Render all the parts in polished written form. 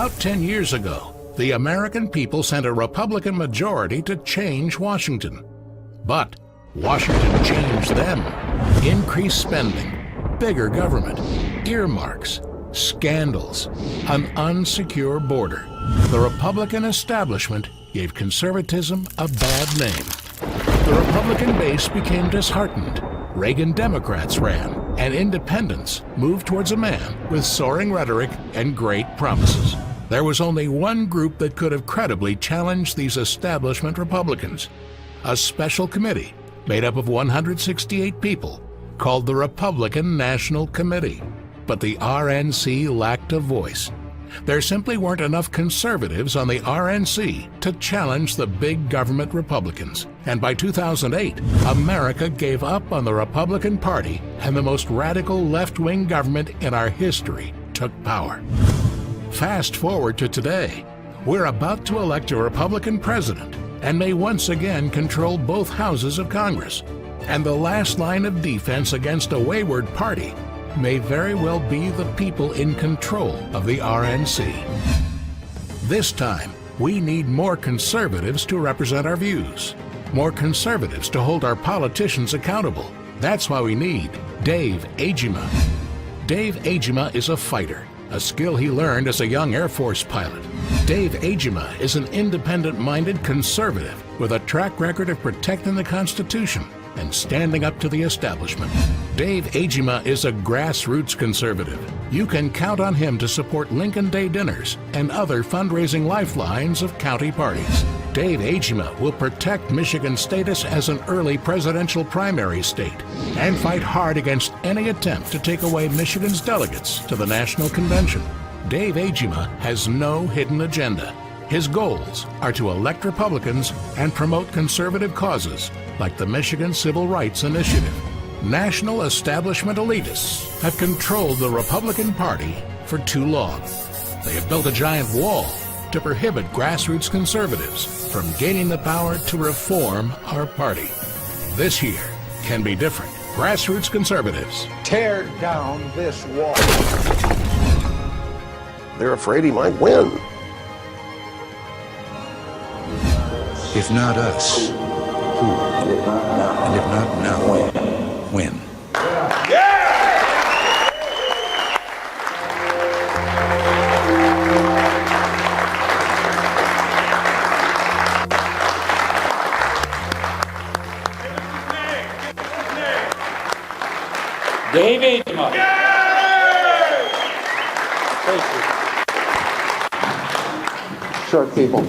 About 10 years ago, the American people sent a Republican majority to change Washington. But Washington changed them. Increased spending, bigger government, earmarks, scandals, an unsecure border. The Republican establishment gave conservatism a bad name. The Republican base became disheartened. Reagan Democrats ran, and independents moved towards a man with soaring rhetoric and great promises. There was only one group that could have credibly challenged these establishment Republicans: a special committee made up of 168 people called the Republican National Committee. But the RNC lacked a voice. There simply weren't enough conservatives on the RNC to challenge the big government Republicans. And by 2008, America gave up on the Republican Party, and the most radical left-wing government in our history took power. Fast forward to today. We're about to elect a Republican president and may once again control both houses of Congress. And the last line of defense against a wayward party may very well be the people in control of the RNC. This time, we need more conservatives to represent our views, more conservatives to hold our politicians accountable. That's why we need Dave Agema. Dave Agema is a fighter, a skill he learned as a young Air Force pilot. Dave Agema is an independent-minded conservative with a track record of protecting the Constitution and standing up to the establishment. Dave Agema is a grassroots conservative. You can count on him to support Lincoln Day dinners and other fundraising lifelines of county parties. Dave Agema will protect Michigan's status as an early presidential primary state and fight hard against any attempt to take away Michigan's delegates to the National Convention. Dave Agema has no hidden agenda. His goals are to elect Republicans and promote conservative causes like the Michigan Civil Rights Initiative. National establishment elitists have controlled the Republican Party for too long. They have built a giant wall to prohibit grassroots conservatives from gaining the power to reform our party. This year can be different. Grassroots conservatives, tear down this wall. They're afraid he might win. If not us, who? And if not now, when? Dave Agema. Thank you. Short people.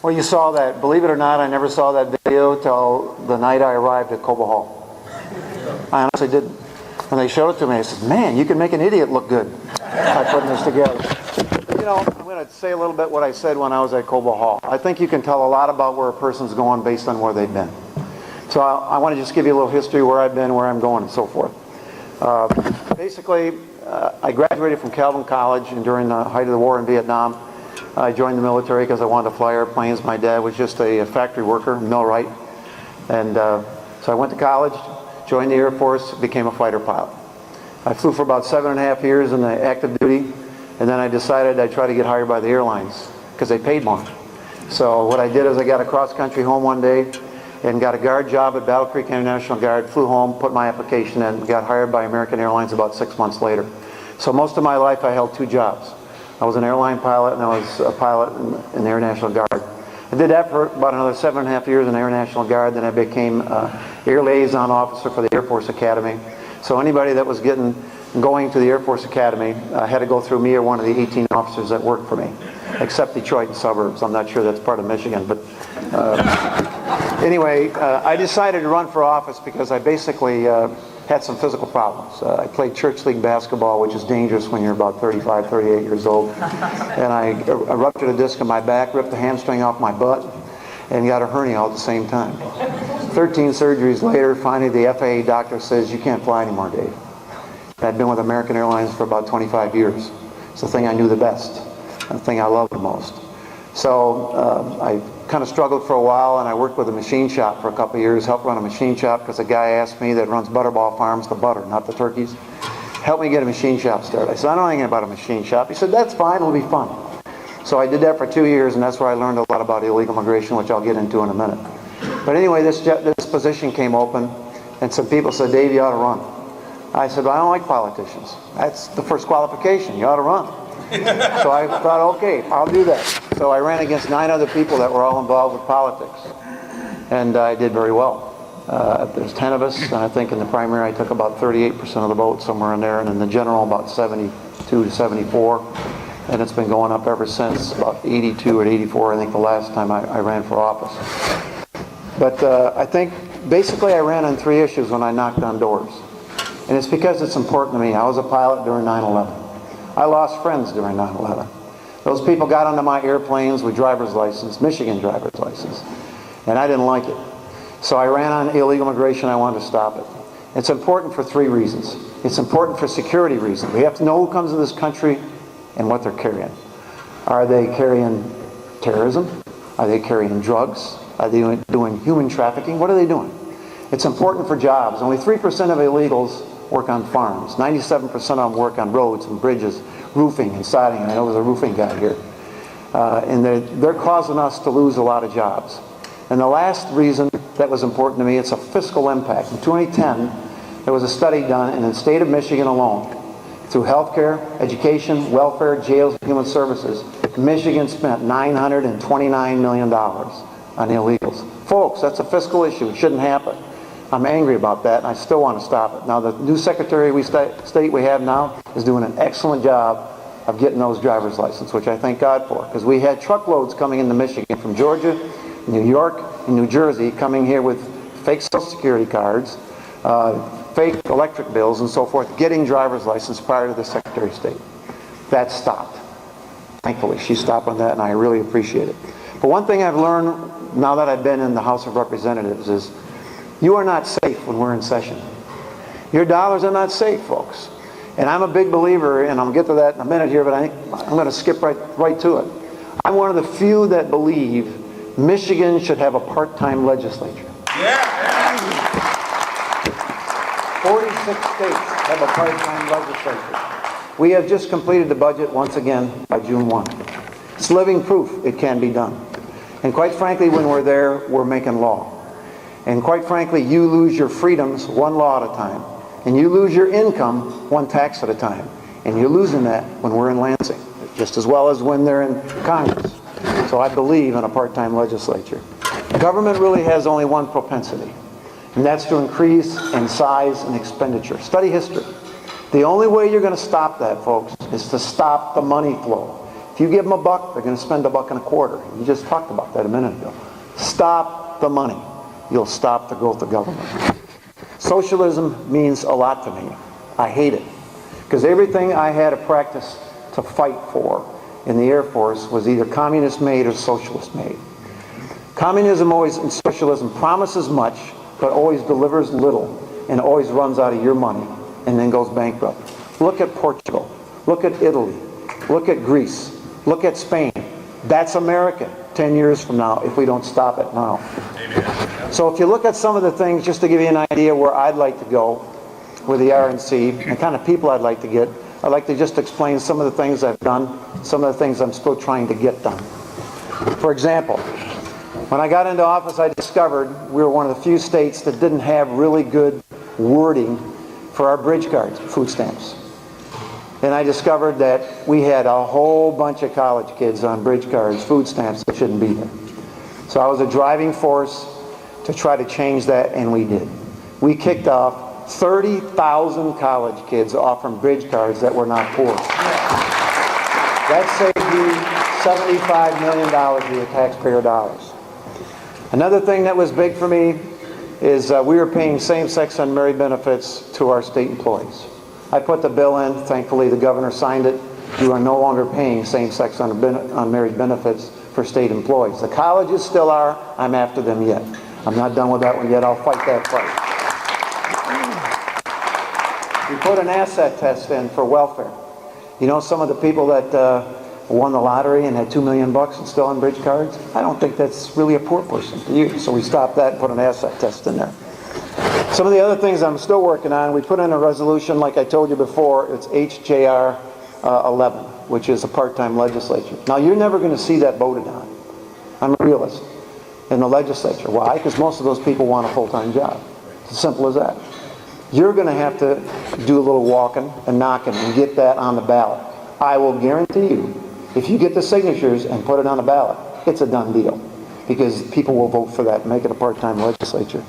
Well, you saw that. Believe it or not, I never saw that video till the night I arrived at Cobo Hall. I honestly didn't. When they showed it to me, I said, man, you can make an idiot look good by putting this together. You know, I'm going to say a little bit what I said when I was at Cobo Hall. I think you can tell a lot about where a person's going based on where they've been. So I want to just give you a little history where I've been, where I'm going, and so forth. Basically, I graduated from Calvin College, and during the height of the war in Vietnam, I joined the military because I wanted to fly airplanes. My dad was just a factory worker, millwright. And so I went to college, joined the Air Force, became a fighter pilot. I flew for about 7.5 years in the active duty, and then I decided I'd try to get hired by the airlines because they paid more. So what I did is I got a cross-country home one day and got a guard job at Battle Creek International Guard, flew home, put my application in, got hired by American Airlines about 6 months later. So most of my life I held two jobs. I was an airline pilot and I was a pilot in the Air National Guard. I did that for about another 7.5 years in the Air National Guard, then I became Air Liaison Officer for the Air Force Academy. So anybody that was going to the Air Force Academy had to go through me or one of the 18 officers that worked for me, except Detroit and suburbs. I'm not sure that's part of Michigan, but anyway, I decided to run for office because I basically had some physical problems. I played church league basketball, which is dangerous when you're about 35, 38 years old. And I ruptured a disc in my back, ripped the hamstring off my butt, and got a hernia all at the same time. 13 surgeries later, finally the FAA doctor says, you can't fly anymore, Dave. I'd been with American Airlines for about 25 years. It's the thing I knew the best, the thing I loved the most. So I kind of struggled for a while, and I worked with a machine shop for a couple of years, helped run a machine shop because a guy asked me that runs Butterball Farms, the butter, not the turkeys. help me get a machine shop started. I said, I don't know anything about a machine shop. He said, that's fine, it'll be fun. So I did that for 2 years, and that's where I learned a lot about illegal immigration, which I'll get into in a minute. But anyway, this position came open, and some people said, Dave, you ought to run. I said, well, I don't like politicians. That's the first qualification, you ought to run. So I thought, okay, I'll do that. So I ran against 9 other people that were all involved with politics. And I did very well. There's 10 of us, and I think in the primary I took about 38% of the vote, somewhere in there, and in the general about 72 to 74. And it's been going up ever since, about 82 or 84, I think the last time I ran for office. But I think basically I ran on 3 issues when I knocked on doors. And it's because it's important to me. I was a pilot during 9/11. I lost friends during 9/11. Those people got onto my airplanes with driver's license, Michigan driver's license, and I didn't like it. So I ran on illegal immigration. I wanted to stop it. It's important for 3 reasons. It's important for security reasons. We have to know who comes to this country and what they're carrying. Are they carrying terrorism? Are they carrying drugs? Are they doing human trafficking? What are they doing? It's important for jobs. Only 3% of illegals work on farms. 97% of them work on roads and bridges, roofing and siding. I know there's a roofing guy here. And they're causing us to lose a lot of jobs. And the last reason that was important to me, it's a fiscal impact. In 2010, there was a study done in the state of Michigan alone. Through healthcare, education, welfare, jails, and human services, Michigan spent $929 million on illegals. Folks, that's a fiscal issue. It shouldn't happen. I'm angry about that, and I still want to stop it. Now, the new Secretary of State we have now is doing an excellent job of getting those driver's licenses, which I thank God for, because we had truckloads coming into Michigan from Georgia, New York, and New Jersey coming here with fake Social Security cards, fake electric bills, and so forth, getting driver's license prior to the Secretary of State. That stopped. Thankfully, she stopped on that, and I really appreciate it. But one thing I've learned now that I've been in the House of Representatives is you are not safe when we're in session. Your dollars are not safe, folks. And I'm a big believer, and I'll get to that in a minute here, but I'm going to skip right to it. I'm one of the few that believe Michigan should have a part-time legislature. Yeah. 46 states have a part-time legislature. We have just completed the budget once again by June 1. It's living proof it can be done. And quite frankly, when we're there, we're making law. And quite frankly, you lose your freedoms one law at a time. And you lose your income one tax at a time. And you're losing that when we're in Lansing, just as well as when they're in Congress. So I believe in a part-time legislature. Government really has only one propensity, and that's to increase in size and expenditure. Study history. The only way you're going to stop that, folks, is to stop the money flow. If you give them $1, they're going to spend $1.25. You just talked about that a minute ago. Stop the money. You'll stop the growth of government. Socialism means a lot to me. I hate it. Because everything I had to practice to fight for in the Air Force was either communist made or socialist made. Communism always, and socialism, promises much, but always delivers little, and always runs out of your money, and then goes bankrupt. Look at Portugal. Look at Italy. Look at Greece. Look at Spain. That's America 10 years from now if we don't stop it now. So if you look at some of the things, just to give you an idea where I'd like to go with the RNC, and kind of people I'd like to get, I'd like to just explain some of the things I've done, some of the things I'm still trying to get done. For example, when I got into office, I discovered we were one of the few states that didn't have really good wording for our bridge cards, food stamps. And I discovered that we had a whole bunch of college kids on bridge cards, food stamps that shouldn't be there. So I was a driving force to try to change that, and we did. We kicked off 30,000 college kids off from bridge cards that were not poor. That saved you $75 million of your taxpayer dollars. Another thing that was big for me is we were paying same-sex unmarried benefits to our state employees. I put the bill in. Thankfully, the governor signed it. You are no longer paying same-sex unmarried benefits for state employees. The colleges still are. I'm after them yet. I'm not done with that one yet. I'll fight that fight. We put an asset test in for welfare. You know, some of the people that won the lottery and had $2 million and still on bridge cards, I don't think that's really a poor person to use. So we stopped that and put an asset test in there. Some of the other things I'm still working on, we put in a resolution, like I told you before, it's HJR 11, which is a part-time legislature. Now, you're never going to see that voted on. I'm a realist. In the legislature. Why? Because most of those people want a full-time job. It's as simple as that. You're going to have to do a little walking and knocking and get that on the ballot. I will guarantee you, if you get the signatures and put it on the ballot, it's a done deal. Because people will vote for that and make it a part-time legislature.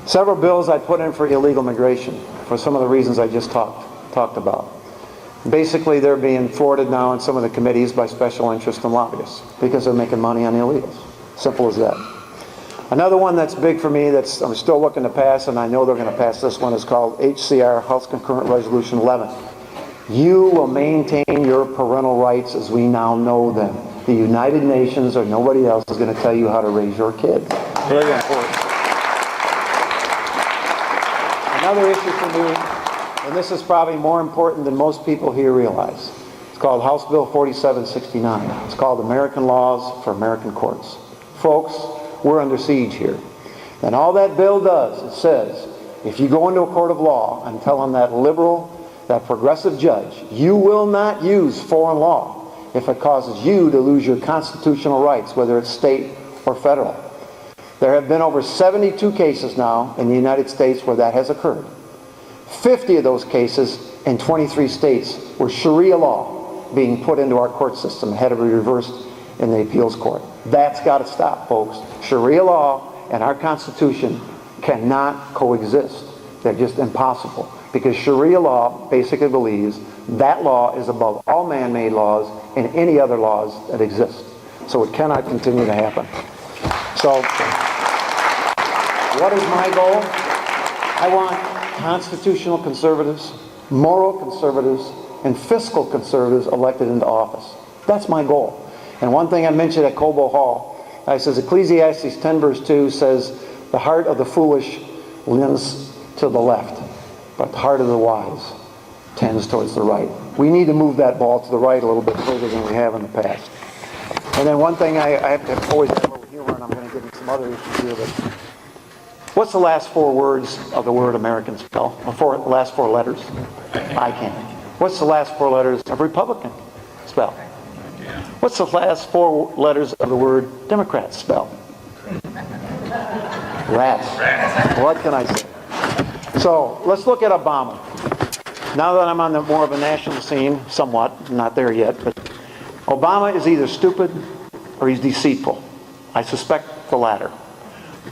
Several bills I put in for illegal migration for some of the reasons I just talked about. Basically, they're being thwarted now in some of the committees by special interests and lobbyists because they're making money on the illegals. Simple as that. Another one that's big for me that I'm still looking to pass, and I know they're going to pass this one, is called HCR, House Concurrent Resolution 11. You will maintain your parental rights as we now know them. The United Nations or nobody else is going to tell you how to raise your kids. Very important. Another issue for me, and this is probably more important than most people here realize. It's called House Bill 4769. It's called American Laws for American Courts. Folks, we're under siege here. And all that bill does, it says, if you go into a court of law and tell them that liberal, that progressive judge, you will not use foreign law if it causes you to lose your constitutional rights, whether it's state or federal. There have been over 72 cases now in the United States where that has occurred. 50 of those cases in 23 states were Sharia law being put into our court system and had to be reversed in the appeals court. That's got to stop, folks. Sharia law and our Constitution cannot coexist. They're just impossible. Because Sharia law basically believes that law is above all man-made laws and any other laws that exist. So it cannot continue to happen. So, what is my goal? I want constitutional conservatives, moral conservatives, and fiscal conservatives elected into office. That's my goal. And one thing I mentioned at Cobo Hall, I says Ecclesiastes 10 verse 2 says, the heart of the foolish leans to the left, but the heart of the wise tends towards the right. We need to move that ball to the right a little bit further than we have in the past. And then one thing I have to always have over here, and I'm going to get into some other issues here, but what's the last four words of the word American spell? The last four letters? I can't. What's the last four letters of Republican spell? What's the last four letters of the word Democrat spell? Rats. What can I say? So let's look at Obama. Now that I'm on more of a national scene, somewhat, not there yet, but Obama is either stupid or he's deceitful. I suspect the latter.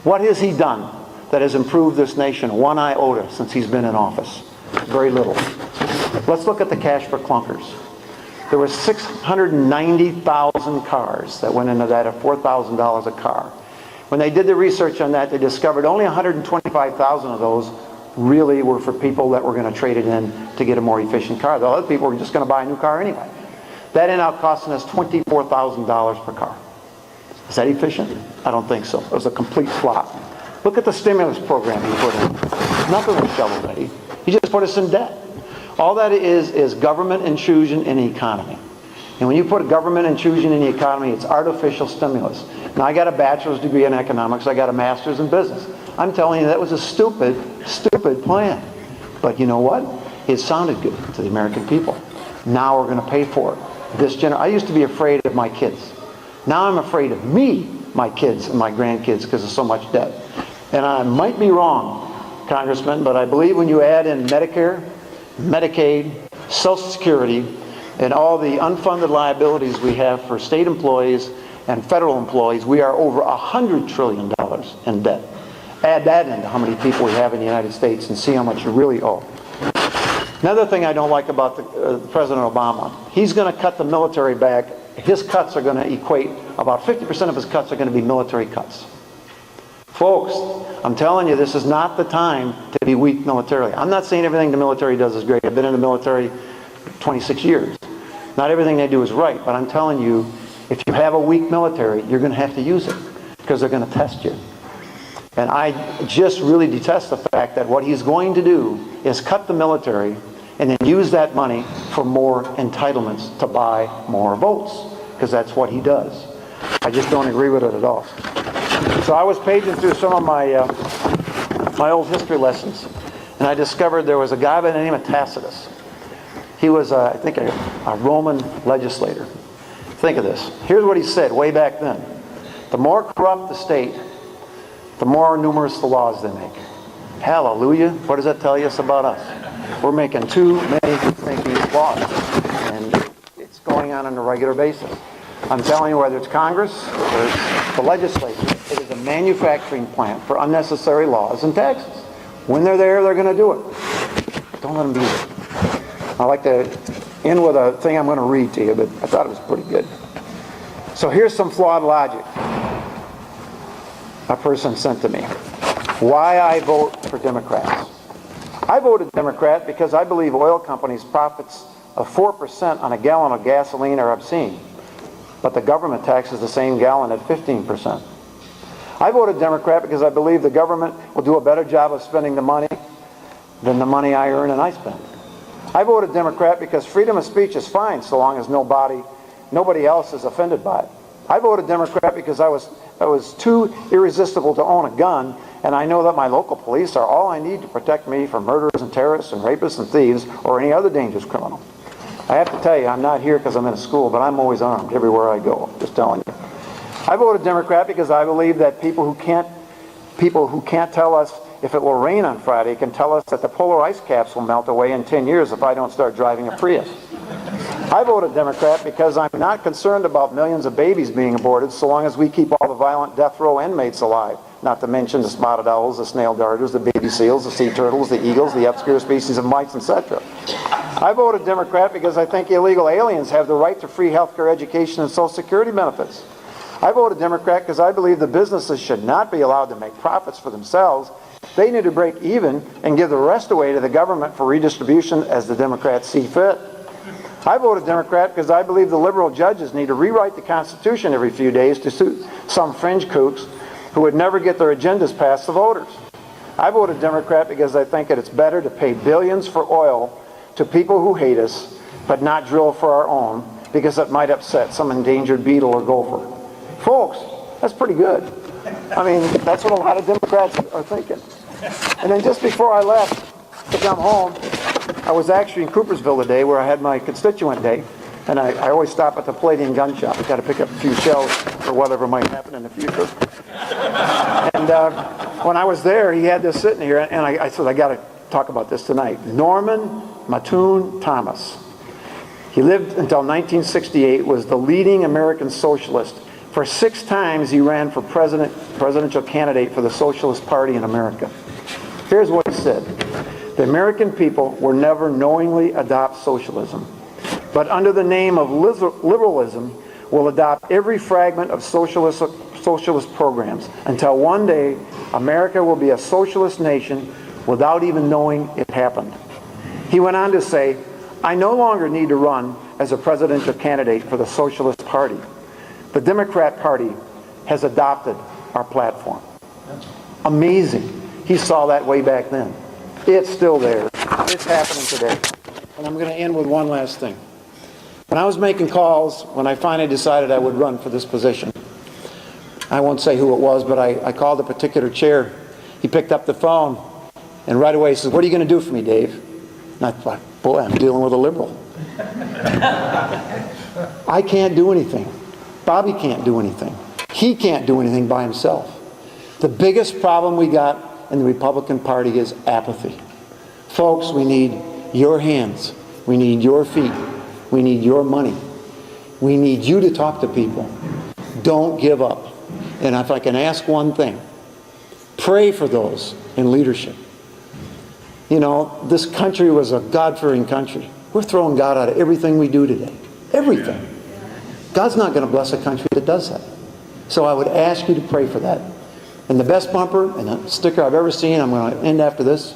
What has he done that has improved this nation one iota since he's been in office? Very little. Let's look at the cash for clunkers. There were 690,000 cars that went into that at $4,000 a car. When they did the research on that, they discovered only 125,000 of those really were for people that were going to trade it in to get a more efficient car. The other people were just going to buy a new car anyway. That ended up costing us $24,000 per car. Is that efficient? I don't think so. It was a complete flop. Look at the stimulus program he put in. Nothing was shovel ready. He just put us in debt. All that is government intrusion in the economy. And when you put government intrusion in the economy, it's artificial stimulus. Now, I got a bachelor's degree in economics. I got a master's in business. I'm telling you, that was a stupid, stupid plan. But you know what? It sounded good to the American people. Now we're going to pay for it. I used to be afraid of my kids. Now I'm afraid of me, my kids, and my grandkids because of so much debt. And I might be wrong, Congressman, but I believe when you add in Medicare, Medicaid, Social Security, and all the unfunded liabilities we have for state employees and federal employees, we are over $100 trillion in debt. Add that into how many people we have in the United States and see how much you really owe. Another thing I don't like about President Obama, he's going to cut the military back. His cuts are going to equate, about 50% of his cuts are going to be military cuts. Folks, I'm telling you, this is not the time to be weak militarily. I'm not saying everything the military does is great. I've been in the military 26 years. Not everything they do is right, but I'm telling you, if you have a weak military, you're going to have to use it because they're going to test you. And I just really detest the fact that what he's going to do is cut the military and then use that money for more entitlements to buy more votes, because that's what he does. I just don't agree with it at all. So I was paging through some of my my old history lessons, and I discovered there was a guy by the name of Tacitus. He was, I think, a Roman legislator. Think of this. Here's what he said way back then. The more corrupt the state, the more numerous the laws they make. Hallelujah. What does that tell us about us? We're making too many thinking laws, and it's going on a regular basis. I'm telling you, whether it's Congress or it's the legislature, it is a manufacturing plant for unnecessary laws and taxes. When they're there, they're going to do it. Don't let them be there. I'd like to end with a thing I'm going to read to you, but I thought it was pretty good. So here's some flawed logic a person sent to me. Why I vote for Democrats. I voted Democrat because I believe oil companies' profits of 4% on a gallon of gasoline are obscene, but the government taxes the same gallon at 15%. I voted Democrat because I believe the government will do a better job of spending the money than the money I earn and I spend. I voted Democrat because freedom of speech is fine so long as nobody else is offended by it. I voted Democrat because I was too irresistible to own a gun, and I know that my local police are all I need to protect me from murderers and terrorists and rapists and thieves or any other dangerous criminal. I have to tell you, I'm not here because I'm in a school, but I'm always armed everywhere I go, just telling you. I voted Democrat because I believe that people who can't tell us if it will rain on Friday can tell us that the polar ice caps will melt away in 10 years if I don't start driving a Prius. I voted Democrat because I'm not concerned about millions of babies being aborted so long as we keep all the violent death row inmates alive, not to mention the spotted owls, the snail darters, the baby seals, the sea turtles, the eagles, the obscure species of mice, etc. I voted Democrat because I think illegal aliens have the right to free health care, education, and Social Security benefits. I voted Democrat because I believe the businesses should not be allowed to make profits for themselves. They need to break even and give the rest away to the government for redistribution as the Democrats see fit. I voted Democrat because I believe the liberal judges need to rewrite the Constitution every few days to suit some fringe kooks who would never get their agendas past the voters. I voted Democrat because I think that it's better to pay billions for oil to people who hate us, but not drill for our own, because it might upset some endangered beetle or gopher. Folks, that's pretty good. I mean, that's what a lot of Democrats are thinking. And then just before I left to come home, I was actually in Coopersville today where I had my constituent day, and I always stop at the Palladium gun shop. I've got to pick up a few shells for whatever might happen in the future. And when I was there, he had this sitting here, and I said, I got to talk about this tonight. Norman Mattoon Thomas. He lived until 1968, was the leading American socialist. For 6 times he ran for presidential candidate for the Socialist Party in America. Here's what he said. The American people will never knowingly adopt socialism, but under the name of liberalism will adopt every fragment of socialist programs until one day America will be a socialist nation without even knowing it happened. He went on to say, I no longer need to run as a presidential candidate for the Socialist Party. The Democrat Party has adopted our platform. Amazing. He saw that way back then. It's still there. It's happening today. And I'm going to end with one last thing. When I was making calls, when I finally decided I would run for this position, I won't say who it was, but I called a particular chair. He picked up the phone, and right away he says, what are you going to do for me, Dave? And I thought, boy, I'm dealing with a liberal. I can't do anything. Bobby can't do anything. He can't do anything by himself. The biggest problem we got in the Republican Party is apathy. Folks, we need your hands. We need your feet. We need your money. We need you to talk to people. Don't give up. And if I can ask one thing, pray for those in leadership. You know, this country was a God-fearing country. We're throwing God out of everything we do today. Everything. God's not going to bless a country that does that. So I would ask you to pray for that. And the best bumper and the sticker I've ever seen, I'm going to end after this,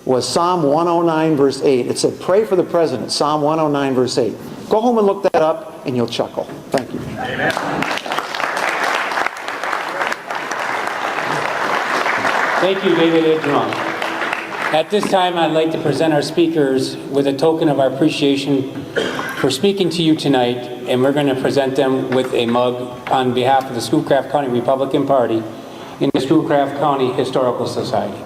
was Psalm 109 verse 8. It said, pray for the president, Psalm 109 verse 8. Go home and look that up and you'll chuckle. Thank you. Amen. Thank you, David Agema. At this time, I'd like to present our speakers with a token of our appreciation for speaking to you tonight, and we're going to present them with a mug on behalf of the Schoolcraft County Republican Party in the Schoolcraft County Historical Society.